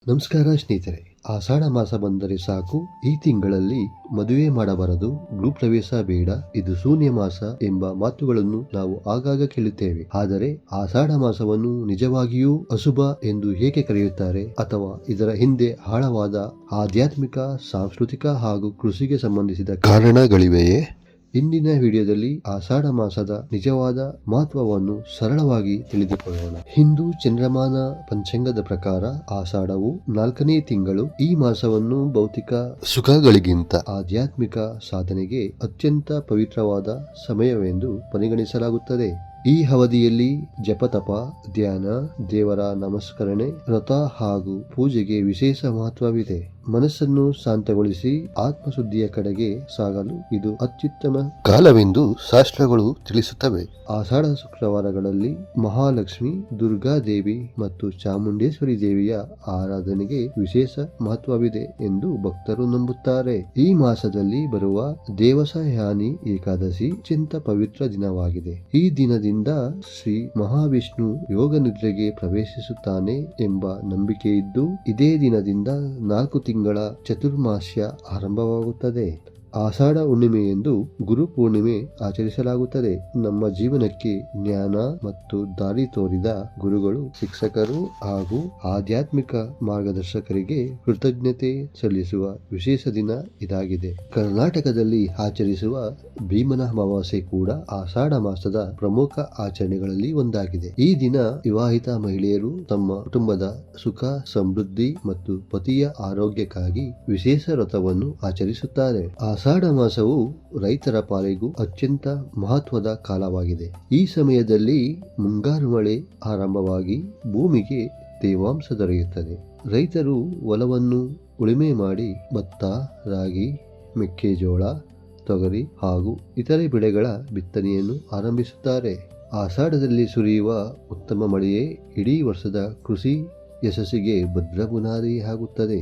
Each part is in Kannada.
ನಮಸ್ಕಾರ ಸ್ನೇಹಿತರೆ, ಆಷಾಢ ಮಾಸ ಬಂದರೆ ಸಾಕು, ಈ ತಿಂಗಳಲ್ಲಿ ಮದುವೆ ಮಾಡಬಾರದು, ಗೃಹಪ್ರವೇಶ ಬೇಡ, ಇದು ಶೂನ್ಯ ಮಾಸ ಎಂಬ ಮಾತುಗಳನ್ನು ನಾವು ಆಗಾಗ ಕೇಳುತ್ತೇವೆ. ಆದರೆ ಆಷಾಢ ಮಾಸವನ್ನು ನಿಜವಾಗಿಯೂ ಅಶುಭ ಎಂದು ಏಕೆ ಕರೆಯುತ್ತಾರೆ? ಅಥವಾ ಇದರ ಹಿಂದೆ ಆಳವಾದ ಆಧ್ಯಾತ್ಮಿಕ, ಸಾಂಸ್ಕೃತಿಕ ಹಾಗೂ ಕೃಷಿಗೆ ಸಂಬಂಧಿಸಿದ ಕಾರಣಗಳಿವೆಯೇ? ಇಂದಿನ ವಿಡಿಯೋದಲ್ಲಿ ಆಷಾಢ ಮಾಸದ ನಿಜವಾದ ಮಹತ್ವವನ್ನು ಸರಳವಾಗಿ ತಿಳಿದುಕೊಳ್ಳೋಣ. ಹಿಂದೂ ಚಂದ್ರಮಾನ ಪಂಚಾಂಗದ ಪ್ರಕಾರ ಆಷಾಢವು 4ನೇ ತಿಂಗಳು. ಈ ಮಾಸವನ್ನು ಭೌತಿಕ ಸುಖಗಳಿಗಿಂತ ಆಧ್ಯಾತ್ಮಿಕ ಸಾಧನೆಗೆ ಅತ್ಯಂತ ಪವಿತ್ರವಾದ ಸಮಯವೆಂದು ಪರಿಗಣಿಸಲಾಗುತ್ತದೆ. ಈ ಅವಧಿಯಲ್ಲಿ ಜಪತಪ, ಧ್ಯಾನ, ದೇವರ ನಮಸ್ಕರಣೆ, ವ್ರತ ಹಾಗೂ ಪೂಜೆಗೆ ವಿಶೇಷ ಮಹತ್ವವಿದೆ. ಮನಸ್ಸನ್ನು ಶಾಂತಗೊಳಿಸಿ ಆತ್ಮಶುದ್ಧಿಯ ಕಡೆಗೆ ಸಾಗಲು ಇದು ಅತ್ಯುತ್ತಮ ಕಾಲವೆಂದು ಶಾಸ್ತ್ರಗಳು ತಿಳಿಸುತ್ತವೆ. ಆಷಾಢ ಶುಕ್ರವಾರಗಳಲ್ಲಿ ಮಹಾಲಕ್ಷ್ಮಿ, ದುರ್ಗಾದೇವಿ ಮತ್ತು ಚಾಮುಂಡೇಶ್ವರಿ ದೇವಿಯ ಆರಾಧನೆಗೆ ವಿಶೇಷ ಮಹತ್ವವಿದೆ ಎಂದು ಭಕ್ತರು ನಂಬುತ್ತಾರೆ. ಈ ಮಾಸದಲ್ಲಿ ಬರುವ ದೇವಸಹಾಯನಿ ಏಕಾದಶಿ ಅತ್ಯಂತ ಪವಿತ್ರ ದಿನವಾಗಿದೆ. ಈ ದಿನದಿಂದ ಶ್ರೀ ಮಹಾವಿಷ್ಣು ಯೋಗ ನಿದ್ರೆಗೆ ಪ್ರವೇಶಿಸುತ್ತಾನೆ ಎಂಬ ನಂಬಿಕೆ ಇದ್ದು, ಇದೇ ದಿನದಿಂದ 4 ತಿಂಗಳ ಚತುರ್ಮಾಸ್ಯ ಆರಂಭವಾಗುತ್ತದೆ. ಆಷಾಢ ಹುಣ್ಣಿಮೆಯೆಂದು ಗುರು ಪೂರ್ಣಿಮೆ ಆಚರಿಸಲಾಗುತ್ತದೆ. ನಮ್ಮ ಜೀವನಕ್ಕೆ ಜ್ಞಾನ ಮತ್ತು ದಾರಿ ತೋರಿದ ಗುರುಗಳು, ಶಿಕ್ಷಕರು ಹಾಗೂ ಆಧ್ಯಾತ್ಮಿಕ ಮಾರ್ಗದರ್ಶಕರಿಗೆ ಕೃತಜ್ಞತೆ ಸಲ್ಲಿಸುವ ವಿಶೇಷ ದಿನ ಇದಾಗಿದೆ. ಕರ್ನಾಟಕದಲ್ಲಿ ಆಚರಿಸುವ ಭೀಮನ ಅಮಾವಾಸ್ಯೆ ಕೂಡ ಆಷಾಢ ಮಾಸದ ಪ್ರಮುಖ ಆಚರಣೆಗಳಲ್ಲಿ ಒಂದಾಗಿದೆ. ಈ ದಿನ ವಿವಾಹಿತ ಮಹಿಳೆಯರು ತಮ್ಮ ಕುಟುಂಬದ ಸುಖ, ಸಮೃದ್ಧಿ ಮತ್ತು ಪತಿಯ ಆರೋಗ್ಯಕ್ಕಾಗಿ ವಿಶೇಷ ವ್ರತವನ್ನು ಆಚರಿಸುತ್ತಾರೆ. ಆಷಾಢ ಮಾಸವು ರೈತರ ಪಾಲಿಗೂ ಅತ್ಯಂತ ಮಹತ್ವದ ಕಾಲವಾಗಿದೆ. ಈ ಸಮಯದಲ್ಲಿ ಮುಂಗಾರು ಮಳೆ ಆರಂಭವಾಗಿ ಭೂಮಿಗೆ ತೇವಾಂಶ ದೊರೆಯುತ್ತದೆ. ರೈತರು ಹೊಲವನ್ನು ಉಳುಮೆ ಮಾಡಿ ಭತ್ತ, ರಾಗಿ, ಮೆಕ್ಕೆಜೋಳ, ತೊಗರಿ ಹಾಗೂ ಇತರೆ ಬೆಳೆಗಳ ಬಿತ್ತನೆಯನ್ನು ಆರಂಭಿಸುತ್ತಾರೆ. ಆಷಾಢದಲ್ಲಿ ಸುರಿಯುವ ಉತ್ತಮ ಮಳೆಯೇ ಇಡೀ ವರ್ಷದ ಕೃಷಿ ಯಶಸ್ಸಿಗೆ ಭದ್ರ ಬುನಾದಿ ಆಗುತ್ತದೆ.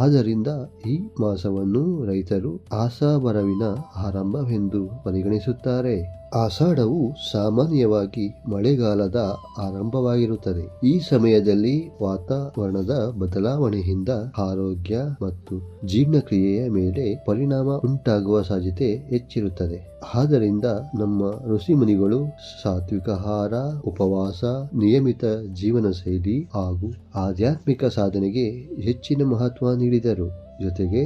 ಆದ್ದರಿಂದ ಈ ಮಾಸವನ್ನು ರೈತರು ಆಶಾಭರವಿನ ಆರಂಭವೆಂದು ಪರಿಗಣಿಸುತ್ತಾರೆ. ಆಷಾಢವು ಸಾಮಾನ್ಯವಾಗಿ ಮಳೆಗಾಲದ ಆರಂಭವಾಗಿರುತ್ತದೆ. ಈ ಸಮಯದಲ್ಲಿ ವಾತಾವರಣದ ಬದಲಾವಣೆಯಿಂದ ಆರೋಗ್ಯ ಮತ್ತು ಜೀರ್ಣಕ್ರಿಯೆಯ ಮೇಲೆ ಪರಿಣಾಮ ಉಂಟಾಗುವ ಸಾಧ್ಯತೆ ಹೆಚ್ಚಿರುತ್ತದೆ. ಆದ್ದರಿಂದ ನಮ್ಮ ಋಷಿಮುನಿಗಳು ಸಾತ್ವಿಕ ಆಹಾರ, ಉಪವಾಸ, ನಿಯಮಿತ ಜೀವನ ಶೈಲಿ ಹಾಗೂ ಆಧ್ಯಾತ್ಮಿಕ ಸಾಧನೆಗೆ ಹೆಚ್ಚಿನ ಮಹತ್ವ ನೀಡಿದರು. ಜೊತೆಗೆ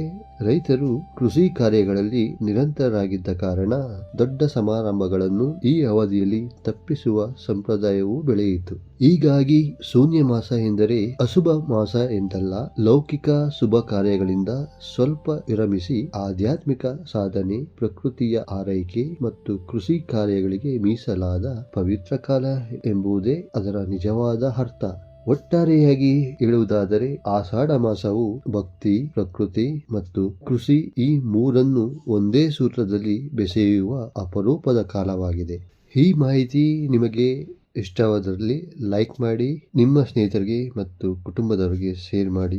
ರೈತರು ಕೃಷಿ ಕಾರ್ಯಗಳಲ್ಲಿ ನಿರಂತರರಾಗಿದ್ದ ಕಾರಣ ದೊಡ್ಡ ಸಮಾರಂಭಗಳನ್ನು ಈ ಅವಧಿಯಲ್ಲಿ ತಪ್ಪಿಸುವ ಸಂಪ್ರದಾಯವು ಬೆಳೆಯಿತು. ಹೀಗಾಗಿ ಶೂನ್ಯ ಮಾಸ ಎಂದರೆ ಅಶುಭ ಮಾಸ ಎಂದಲ್ಲ. ಲೌಕಿಕ ಶುಭ ಕಾರ್ಯಗಳಿಂದ ಸ್ವಲ್ಪ ವಿರಮಿಸಿ ಆಧ್ಯಾತ್ಮಿಕ ಸಾಧನೆ, ಪ್ರಕೃತಿಯ ಆರೈಕೆ ಮತ್ತು ಕೃಷಿ ಕಾರ್ಯಗಳಿಗೆ ಮೀಸಲಾದ ಪವಿತ್ರ ಕಾಲ ಎಂಬುದೇ ಅದರ ನಿಜವಾದ ಅರ್ಥ. ಒಟ್ಟಾರೆಯಾಗಿ ಹೇಳುವುದಾದರೆ ಆಷಾಢ ಮಾಸವು ಭಕ್ತಿ, ಪ್ರಕೃತಿ ಮತ್ತು ಕೃಷಿ ಈ ಮೂರನ್ನು ಒಂದೇ ಸೂತ್ರದಲ್ಲಿ ಬೆಸೆಯುವ ಅಪರೂಪದ ಕಾಲವಾಗಿದೆ. ಈ ಮಾಹಿತಿ ನಿಮಗೆ ಇಷ್ಟವಾದಲ್ಲಿ ಲೈಕ್ ಮಾಡಿ, ನಿಮ್ಮ ಸ್ನೇಹಿತರಿಗೆ ಮತ್ತು ಕುಟುಂಬದವರಿಗೆ ಶೇರ್ ಮಾಡಿ.